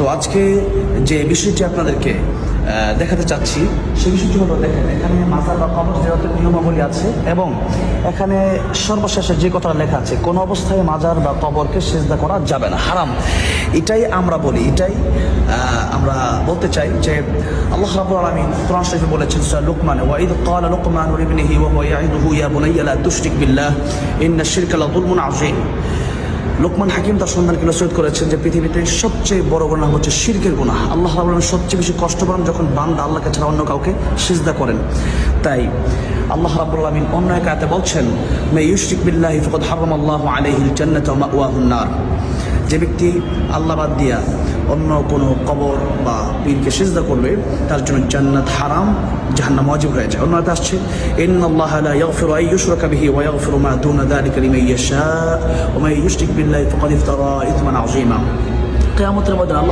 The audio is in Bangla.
তো আজকে যে বিষয়টি আপনাদেরকে দেখাতে চাচ্ছি সেই বিষয়টি হলো, দেখেন এখানে মাজার বা কবর জিয়ারতের নিয়মাবলী আছে এবং এখানে সর্বশেষে যে কথাটা লেখা আছে, কোনো অবস্থায় মাজার বা কবরকে সিজদা করা যাবে না, হারাম। এটাই আমরা বলি, এটাই আমরা বলতে চাই যে আল্লাহ রাব্বুল আলামিন কোরআন শরীফে বলেছেন সূরা লুকমানে, ওয়া ইয ক্বালা লুকমানু লিবনিহি ওয়া হুয়া ইয়াইদুহু ইয়া বুনাইয়া লা তুশরিক বিল্লাহ ইন্নাশ শিরকা লাযুলমুন আযীম। লোকমান হাকিম তার সন্তানকে নসিহত করেছেন যে পৃথিবীতে সবচেয়ে বড় গুনাহ হচ্ছে শিরকের গুনাহ। আল্লাহ রাব্বুল আলামিন সবচেয়ে বেশি কষ্ট পান যখন বান্দা আল্লাহকে ছাড়া অন্য কাউকে সিজদা করেন। তাই আল্লাহ রাব্বুল আলামিন অন্য এক আয়াতে বলছেন, মা ইউশরিক বিল্লাহি ফাকাদ হারামাল্লাহু আলাইহিল জান্নাতা ওয়া মাওয়াহুন নার। যে ব্যক্তি আল্লাহ বাদ দিয়া অন্য কোনো কবর বা পীরকে সিজদা করবে তার জন্য জান্নাত হারাম, জাহান্নাম ওয়াজিব হয়ে যায়। অন্য আয়াতে আসছে, ইন্নাল্লাহা লা ইয়াগফিরু আন ইউশরাকা বিহি ওয়া ইয়াগফিরু মা দুনা যালিকা লিমান ইয়াশা ওয়া মান ইউশরিক বিল্লাহি ফাকাদ ইফতারা ইসমান আযীমা। কিয়ামতের ময়দানে আল্লাহ